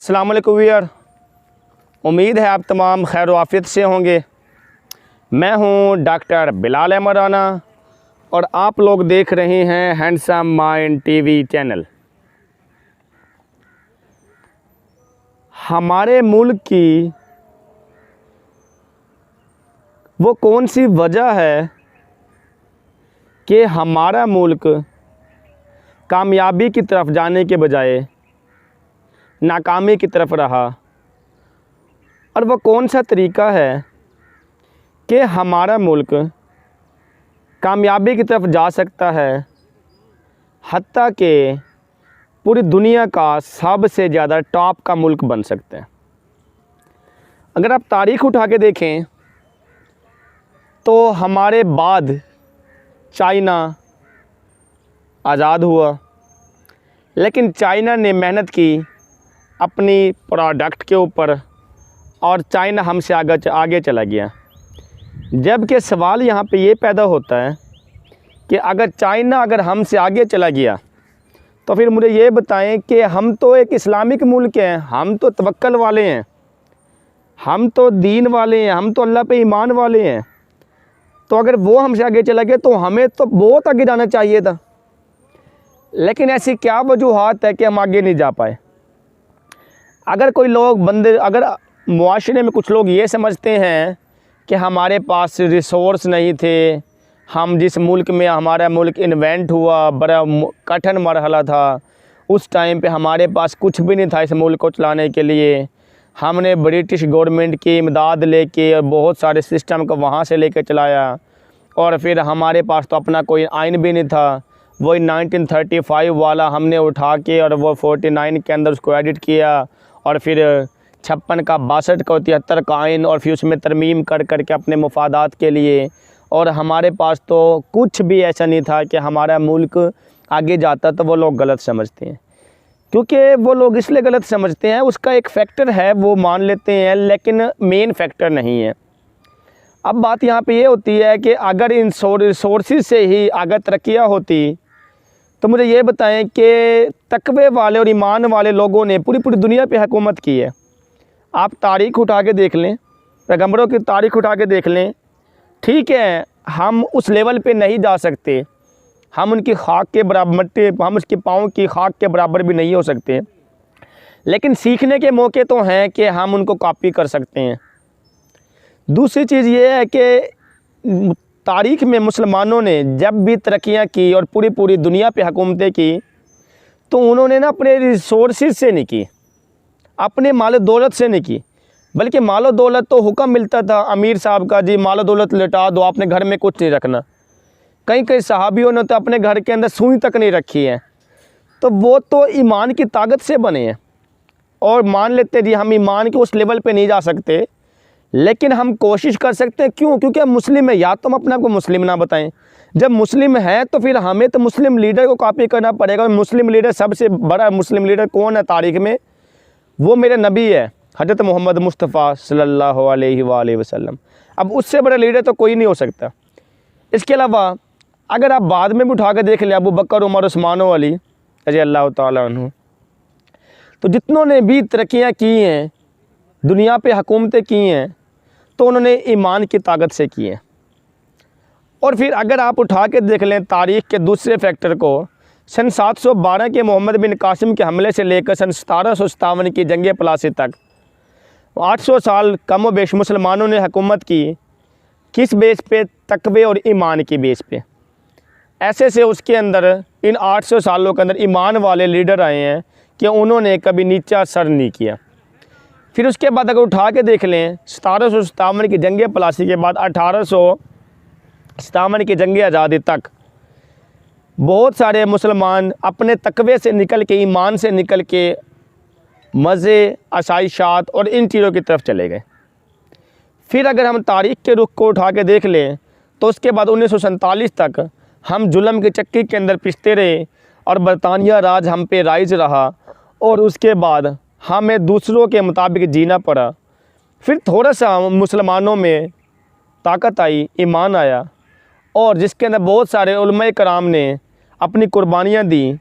अस्सलाम वालेकुम व्यूअर, उम्मीद है आप तमाम खैर आफियत से होंगे। मैं हूं डॉक्टर बिलाल अहमद राना और आप लोग देख रहे हैं हैंडसम माइंड टीवी चैनल। हमारे मुल्क की वो कौन सी वजह है कि हमारा मुल्क कामयाबी की तरफ जाने के बजाय नाकामी की तरफ रहा, और वह कौन सा तरीका है कि हमारा मुल्क कामयाबी की तरफ जा सकता है, हत्ता कि पूरी दुनिया का सबसे ज़्यादा टॉप का मुल्क बन सकते हैं। अगर आप तारीख़ उठा के देखें तो हमारे बाद चाइना आज़ाद हुआ, लेकिन चाइना ने मेहनत की अपनी प्रोडक्ट के ऊपर और चाइना हमसे आगे चला गया। जबकि सवाल यहाँ पे ये पैदा होता है कि अगर हमसे आगे चला गया तो फिर मुझे ये बताएं कि हम तो एक इस्लामिक मुल्क हैं, हम तो तवक्कल वाले हैं, हम तो दीन वाले हैं, हम तो अल्लाह पे ईमान वाले हैं। तो अगर वो हमसे आगे चला गया तो हमें तो बहुत आगे जाना चाहिए था। लेकिन ऐसी क्या वजूहात है कि हम आगे नहीं जा पाए? अगर मुआशरे में कुछ लोग ये समझते हैं कि हमारे पास रिसोर्स नहीं थे, हम जिस मुल्क में हमारा मुल्क इन्वेंट हुआ बड़ा कठिन मरहला था, उस टाइम पे हमारे पास कुछ भी नहीं था इस मुल्क को चलाने के लिए। हमने ब्रिटिश गवर्नमेंट की इमदाद लेके और बहुत सारे सिस्टम को वहाँ से लेके चलाया, और फिर हमारे पास तो अपना कोई आइन भी नहीं था। वही 1935 वाला हमने उठा के और वो 49 के अंदर उसको एडिट किया, और फिर 56 का 62 का 73 का आइन, और फिर उसमें तरमीम कर के अपने मुफादात के लिए। और हमारे पास तो कुछ भी ऐसा नहीं था कि हमारा मुल्क आगे जाता। तो वो लोग गलत समझते हैं, क्योंकि वो लोग इसलिए गलत समझते हैं, उसका एक फ़ैक्टर है वो मान लेते हैं, लेकिन मेन फैक्टर नहीं है। अब बात यहाँ पे ये होती है कि अगर इन रिसोर्सेज से ही अगर तरक्कियाँ होती तो मुझे ये बताएं कि तकवे वाले और ईमान वाले लोगों ने पूरी दुनिया पे हुकूमत की है। आप तारीख़ उठा के देख लें, पैगंबरों की तारीख़ उठा के देख लें। ठीक है, हम उस लेवल पे नहीं जा सकते, हम उनकी खाक के बराबर हम उसके पाँव की खाक के बराबर भी नहीं हो सकते, लेकिन सीखने के मौके तो हैं कि हम उनको कॉपी कर सकते हैं। दूसरी चीज़ ये है कि तारीख़ में मुसलमानों ने जब भी तरक्कियाँ की और पूरी दुनिया पे हुकूमतें की, तो उन्होंने ना अपने रिसोर्सेज से नहीं की, अपने माल दौलत से नहीं की, बल्कि माल दौलत तो हुक्म मिलता था अमीर साहब का, जी माल दौलत लौटा दो, आपने घर में कुछ नहीं रखना। कई सहाबियों ने तो अपने घर के अंदर सुई तक नहीं रखी है। तो वो तो ईमान की ताकत से बने हैं, और मान लेते जी हम ईमान के उस लेवल पे नहीं जा सकते, लेकिन हम कोशिश कर सकते हैं। क्यों? क्योंकि हम मुस्लिम हैं। या तो हम अपने आप को मुस्लिम ना बताएं, जब मुस्लिम हैं तो फिर हमें तो मुस्लिम लीडर को कॉपी करना पड़ेगा। मुस्लिम लीडर, सबसे बड़ा मुस्लिम लीडर कौन है तारीख़ में? वो मेरे नबी है, हज़रत मोहम्मद मुस्तफ़ा सल्लल्लाहु अलैहि वसल्लम। अब उससे बड़ा लीडर तो कोई नहीं हो सकता। इसके अलावा अगर आप बाद में भी उठा कर देख लें, अबू बकर, उमर, उस्मान अली रज़ी अल्लाह ताला अन्हु, तो जितनों ने भी तरक्कियाँ की हैं, दुनिया पे हुकूमतें की हैं, तो उन्होंने ईमान की ताकत से की है। और फिर अगर आप उठा के देख लें तारीख़ के दूसरे फैक्टर को, सन 712 के मोहम्मद बिन कासिम के हमले से लेकर सन 1757 की जंग प्लासी तक 800 साल कम व बेश मुसलमानों ने हुकूमत की। किस बेस पे? तकवे और ईमान की बेस पे। ऐसे से उसके अंदर इन 800 सालों के अंदर ईमान वाले लीडर आए हैं कि उन्होंने कभी नीचा सर नहीं किया। फिर उसके बाद अगर उठा के देख लें 1757 की जंग प्लासी के बाद 1857 की जंग आज़ादी तक बहुत सारे मुसलमान अपने तकवे से निकल के, ईमान से निकल के मज़े, आसाइशात और इन चीज़ों की तरफ चले गए। फिर अगर हम तारीख़ के रुख को उठा के देख लें तो उसके बाद 1947 तक हम जुल्म की चक्की के अंदर पिसते रहे और बरतानिया राज हम पे राइज रहा, और उसके बाद हमें दूसरों के मुताबिक जीना पड़ा। फिर थोड़ा सा मुसलमानों में ताकत आई, ईमान आया, और जिसके अंदर बहुत सारे उलमा कराम ने अपनी कुर्बानियाँ दी,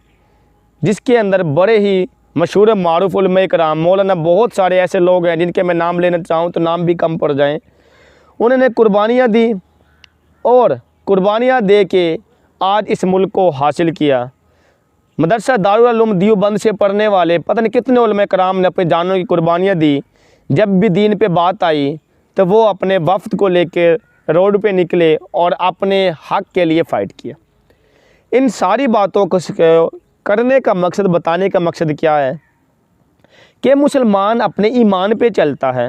जिसके अंदर बड़े ही मशहूर मारूफ उलमा कराम मौलाना, बहुत सारे ऐसे लोग हैं जिनके मैं नाम लेना चाहूँ तो नाम भी कम पड़ जाएं। उन्होंने कुर्बानियाँ दी और कुर्बानियाँ दे के आज इस मुल्क को हासिल किया। मदरसा दारुल उलूम देवबंद से पढ़ने वाले पता नहीं कितने उलमा कराम ने अपनी जानों की कुर्बानियाँ दी। जब भी दीन पे बात आई तो वो अपने वफ़द को लेकर रोड पे निकले और अपने हक़ के लिए फ़ाइट किया। इन सारी बातों को करने का मकसद, बताने का मकसद क्या है कि मुसलमान अपने ईमान पे चलता है,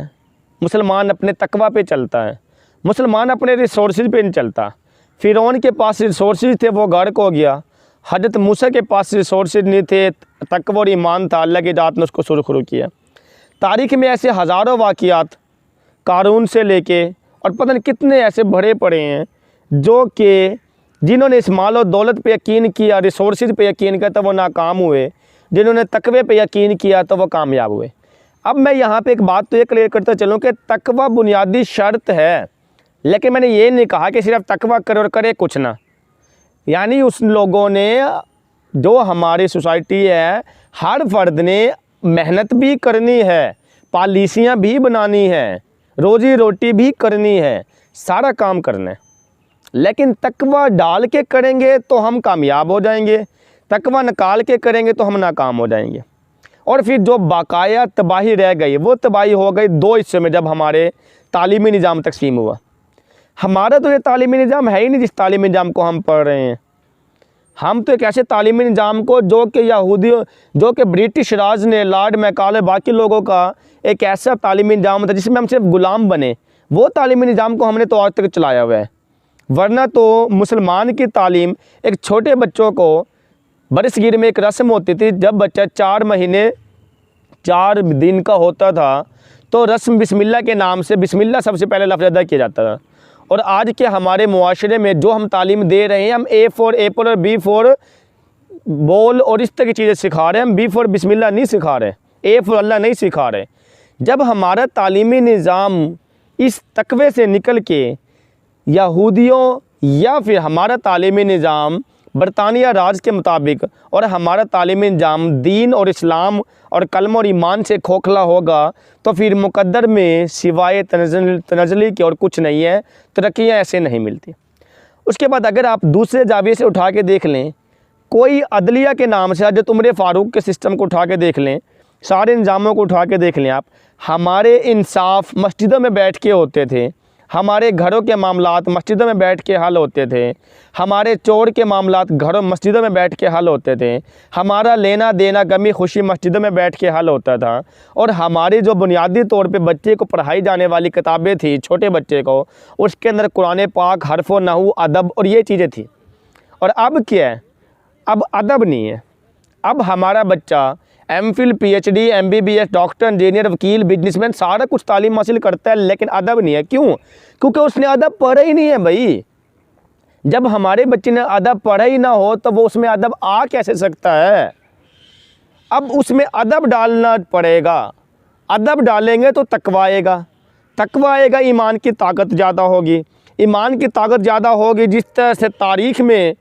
मुसलमान अपने तकवा पे चलता है, मुसलमान अपने रिसोर्सेज पे नहीं चलता। फ़िरौन के पास रिसोर्सेज थे, वो गर्क हो गया। हज़रत मूसा के पास रिसोर्सेज नहीं थे, तकवा और ईमान था, अल्लाह की जात ने उसको सुरखरू किया। तारीख़ में ऐसे हज़ारों वाक़ियात कारून से लेके और पता नहीं कितने ऐसे भरे पड़े हैं जो कि जिन्होंने इस माल और दौलत पे यकीन किया, रिसोर्सेज पे यकीन किया तो वो नाकाम हुए, जिन्होंने तकवे पे यकीन किया तो वो कामयाब हुए। अब मैं यहाँ पे एक बात तो ये क्लियर करता चलूँ कि तकवा बुनियादी शर्त है, लेकिन मैंने ये नहीं कहा कि सिर्फ तकवा करे और करे कुछ ना। यानी उस लोगों ने, जो हमारी सोसाइटी है, हर फर्द ने मेहनत भी करनी है, पॉलिसियाँ भी बनानी है, रोज़ी रोटी भी करनी है, सारा काम करना है। लेकिन तकवा डाल के करेंगे तो हम कामयाब हो जाएंगे, तकवा निकाल के करेंगे तो हम नाकाम हो जाएंगे। और फिर जो बाकाया तबाही रह गई, वो तबाही हो गई दो हिस्से में जब हमारे तालीमी निज़ाम तकसीम हुआ। हमारा तो ये तालीमी निज़ाम है ही नहीं जिस तालीमी निज़ाम को हम पढ़ रहे हैं। हम तो एक ऐसे तालीमी निज़ाम को जो कि यहूदियों, जो कि ब्रिटिश राज ने, लॉर्ड मैकाले, बाकी लोगों का एक ऐसा तालीमी निज़ाम था जिसमें हम सिर्फ ग़ुलाम बने, वो तालीमी निज़ाम को हमने तो आज तक चलाया हुआ है। वरना तो मुसलमान की तालीम, एक छोटे बच्चों को बरसगीर में एक रस्म होती थी, जब बच्चा 4 महीने 4 दिन का होता था तो रस्म बिस्मिल्लाह के नाम से बिस्मिल्लाह सबसे पहले लफ्ज़ अदा किया जाता था। और आज के हमारे मुआशरे में जो हम तालीम दे रहे हैं, हम A फॉर एप्पल और B फॉर बॉल और इस तरह की चीज़ें सिखा रहे हैं, हम B फॉर बिस्मिल्लाह नहीं सिखा रहे, A फॉर अल्लाह नहीं सिखा रहे। जब हमारा तालीमी निज़ाम इस तकवे से निकल के यहूदियों या फिर हमारा तालीमी निज़ाम बरतानिया राज के मुताबिक और हमारा तालीमी निज़ाम दीन और इस्लाम और कलम और ईमान से खोखला होगा तो फिर मुकद्दर में सिवाय तनज़ली के और कुछ नहीं है, तरक्कियाँ ऐसे नहीं मिलती। उसके बाद अगर आप दूसरे जाविये से उठा के देख लें, कोई अदलिया के नाम से हज़रत उमर फ़ारूक के सिस्टम को उठा के देख लें, सारे निज़ामों को उठा के देख लें आप, हमारे इंसाफ मस्जिदों में बैठ के होते थे, हमारे घरों के मामलात मस्जिदों में बैठ के हल होते थे, हमारे चोर के मामलात घरों मस्जिदों में बैठ के हल होते थे, हमारा लेना देना गमी खुशी मस्जिदों में बैठ के हल होता था। और हमारी जो बुनियादी तौर पे बच्चे को पढ़ाई जाने वाली किताबें थी, छोटे बच्चे को, उसके अंदर कुरान पाक, हर्फ व नहू, अदब और ये चीज़ें थी। और अब क्या है, अब अदब नहीं है। अब हमारा बच्चा MPhil PhD MBBS doctor engineer वकील बिजनेसमैन सारा कुछ तालीम हासिल करता है, लेकिन अदब नहीं है। क्यों? क्योंकि उसने अदब पढ़ा ही नहीं है भाई। जब हमारे बच्चे ने अदब पढ़ा ही ना हो तो वो उसमें अदब आ कैसे सकता है? अब उसमें अदब डालना पड़ेगा। अदब डालेंगे तो तकवा आएगा, तकवा आएगा, ईमान की ताकत ज़्यादा होगी, ईमान की ताकत ज़्यादा होगी। जिस तरह से तारीख़ में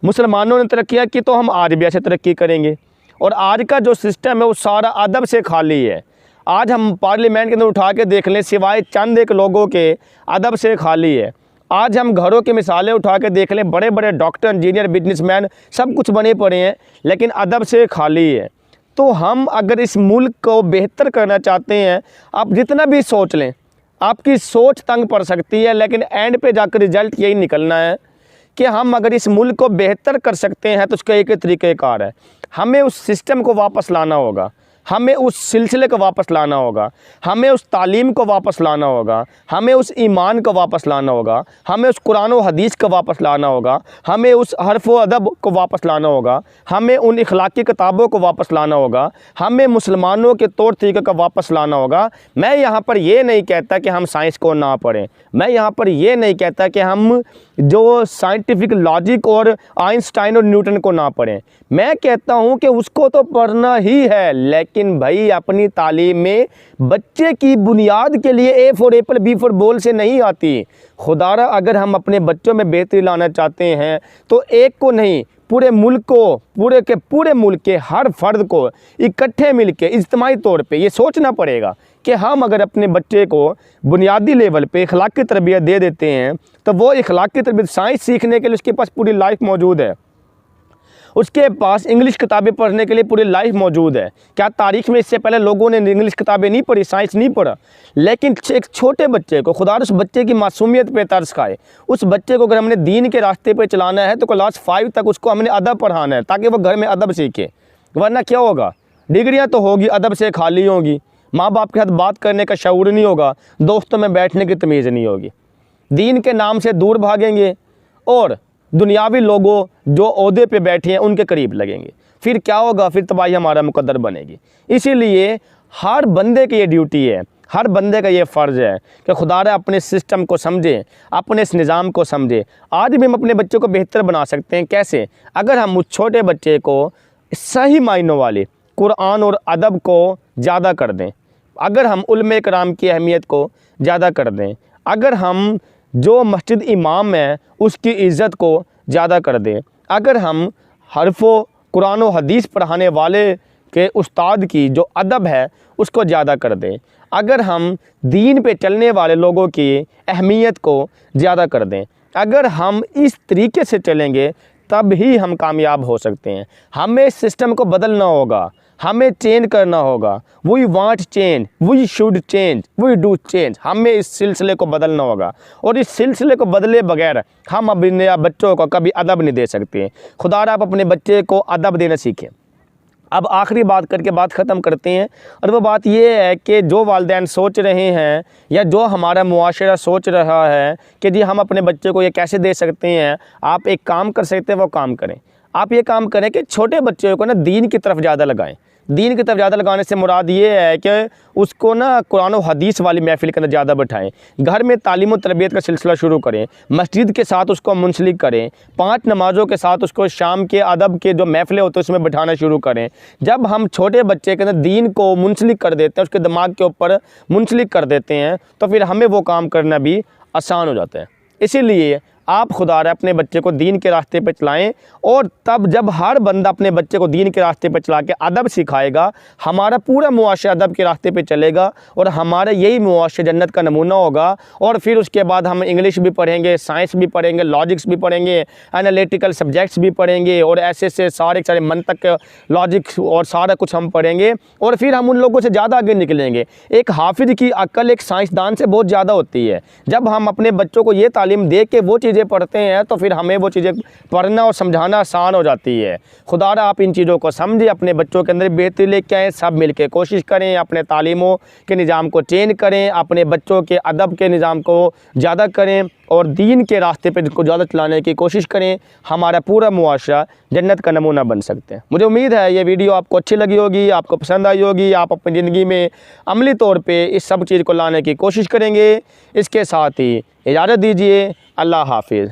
मुसलमानों ने तरक्की की तो हम आज भी ऐसे तरक्की करेंगे। और आज का जो सिस्टम है वो सारा अदब से खाली है। आज हम पार्लियामेंट के अंदर उठा के देख लें, सिवाय चंद एक लोगों के अदब से खाली है। आज हम घरों की मिसालें उठा के देख लें, बड़े बड़े डॉक्टर इंजीनियर बिजनेसमैन सब कुछ बने पड़े हैं, लेकिन अदब से खाली है। तो हम अगर इस मुल्क को बेहतर करना चाहते हैं, आप जितना भी सोच लें, आपकी सोच तंग पड़ सकती है, लेकिन एंड पे जाकर रिज़ल्ट यही निकलना है कि हम अगर इस मुल्क को बेहतर कर सकते हैं तो उसका एक तरीक़ेकार है, हमें उस सिस्टम को वापस लाना होगा, हमें उस सिलसिले को वापस लाना होगा, हमें उस तालीम को वापस लाना होगा, हमें उस ईमान को वापस लाना होगा, हमें उस कुरान व हदीस को वापस लाना होगा, हमें उस हर्फ व अदब को वापस लाना होगा, हमें उन इखलाकी किताबों को वापस लाना होगा, हमें मुसलमानों के तौर तरीक़े का वापस लाना होगा। मैं यहाँ पर ये नहीं कहता कि हम साइंस को ना पढ़ें, मैं यहाँ पर ये नहीं कहता कि हम जो साइंटिफिक लॉजिक और आइंस्टाइन और न्यूटन को ना पढ़ें, मैं कहता हूँ कि उसको तो पढ़ना ही है, लेकिन भाई अपनी तालीम में बच्चे की बुनियाद के लिए A for Apple B for ball से नहीं आती। खुदारा अगर हम अपने बच्चों में बेहतरी लाना चाहते हैं तो एक को नहीं पूरे मुल्क को, पूरे मुल्क के हर फर्द को इकट्ठे मिलके इज्तिमाई तौर पे ये सोचना पड़ेगा कि हम अगर अपने बच्चे को बुनियादी लेवल पे इखलाकी तरबियत दे देते हैं तो वो इखलाकी तरबियत साइंस सीखने के लिए उसके पास पूरी लाइफ मौजूद है, उसके पास इंग्लिश किताबें पढ़ने के लिए पूरी लाइफ मौजूद है। क्या तारीख़ में इससे पहले लोगों ने इंग्लिश किताबें नहीं पढ़ी, साइंस नहीं पढ़ा? लेकिन एक छोटे बच्चे को खुदा उस बच्चे की मासूमियत पे तरस खाए, उस बच्चे को अगर हमने दीन के रास्ते पे चलाना है तो क्लास 5 तक उसको हमने अदब पढ़ाना है ताकि वो घर में अदब सीखे। वरना क्या होगा, डिग्रियाँ तो होगी, अदब से खाली होंगी, माँ बाप के साथ बात करने का शऊर नहीं होगा, दोस्तों में बैठने की तमीज़ नहीं होगी, दीन के नाम से दूर भागेंगे और दुनियावी लोगों जो ओहदे पे बैठे हैं उनके करीब लगेंगे। फिर क्या होगा, फिर तबाही हमारा मुकद्दर बनेगी। इसीलिए हर बंदे की ये ड्यूटी है, हर बंदे का ये फ़र्ज़ है कि खुदारा अपने सिस्टम को समझे, अपने इस निज़ाम को समझे। आज भी हम अपने बच्चों को बेहतर बना सकते हैं। कैसे? अगर हम उस छोटे बच्चे को सही मायनों वाले कुरान और अदब को ज़्यादा कर दें, अगर हम उलमा कराम की अहमियत को ज़्यादा कर दें, अगर हम जो मस्जिद इमाम है उसकी इज़्ज़त को ज़्यादा कर दें, अगर हम हरफ़ो कुरान और हदीस पढ़ाने वाले के उस्ताद की जो अदब है उसको ज़्यादा कर दें, अगर हम दीन पे चलने वाले लोगों की अहमियत को ज़्यादा कर दें, अगर हम इस तरीके से चलेंगे तब ही हम कामयाब हो सकते हैं। हमें इस सिस्टम को बदलना होगा, हमें चेंज करना होगा। We want change, we should change, we do change. हमें इस सिलसिले को बदलना होगा और इस सिलसिले को बदले बगैर हम अपने बच्चों को कभी अदब नहीं दे सकते। खुदारा आप अपने बच्चे को अदब देना सीखें। अब आखिरी बात करके बात ख़त्म करते हैं, और वो बात ये है कि जो वालिदैन सोच रहे हैं या जो हमारा मुआशरा सोच रहा है कि जी हम अपने बच्चे को ये कैसे दे सकते हैं, आप एक काम कर सकते हैं, वो काम करें। आप ये काम करें कि छोटे बच्चे को ना दीन की तरफ ज़्यादा लगाएं। दीन की तरफ ज़्यादा लगाने से मुराद ये है कि उसको ना कुरान और हदीस वाली महफ़िल के अंदर ज़्यादा बैठाएं, घर में तालीम और तरबियत का सिलसिला शुरू करें, मस्जिद के साथ उसको मुंसलिक करें, 5 नमाज़ों के साथ उसको शाम के अदब के जो महफ़िलें होती हैं उसमें बैठाना शुरू करें। जब हम छोटे बच्चे के अंदर दीन को मुंसलिक कर देते हैं, उसके दिमाग के ऊपर मुंसलिक कर देते हैं, तो फिर हमें वो काम करना भी आसान हो जाता है। इसीलिए आप खुदारा अपने बच्चे को दीन के रास्ते पे चलाएं, और तब जब हर बंदा अपने बच्चे को दीन के रास्ते पे चला के अदब सिखाएगा, हमारा पूरा मुआशरा अदब के रास्ते पे चलेगा और हमारा यही मुआशरा जन्नत का नमूना होगा। और फिर उसके बाद हम इंग्लिश भी पढ़ेंगे, साइंस भी पढ़ेंगे, लॉजिक्स भी पढ़ेंगे, एनालिटिकल सब्जेक्ट्स भी पढ़ेंगे, और ऐसे सारे मंतक, लॉजिक्स और सारा कुछ हम पढ़ेंगे, और फिर हम उन लोगों से ज़्यादा आगे निकलेंगे। एक हाफिज़ की अक्ल एक साइंसदान से बहुत ज़्यादा होती है। जब हम अपने बच्चों को ये तालीम दे के वो चीज़ें पढ़ते हैं तो फिर हमें वो चीज़ें पढ़ना और समझाना आसान हो जाती है। खुदारा आप इन चीज़ों को समझें, अपने बच्चों के अंदर बेहतरी लेके आएँ, सब मिलके कोशिश करें, अपने तालीमों के निज़ाम को चेंज करें, अपने बच्चों के अदब के निज़ाम को ज़्यादा करें और दीन के रास्ते पे को ज़्यादा चलाने की कोशिश करें। हमारा पूरा मुआशरा जन्नत का नमूना बन सकते हैं। मुझे उम्मीद है ये वीडियो आपको अच्छी लगी होगी, आपको पसंद आई होगी, आप अपनी ज़िंदगी में अमली तौर पे इस सब चीज़ को लाने की कोशिश करेंगे। इसके साथ ही इजाज़त दीजिए। अल्लाह हाफिज़।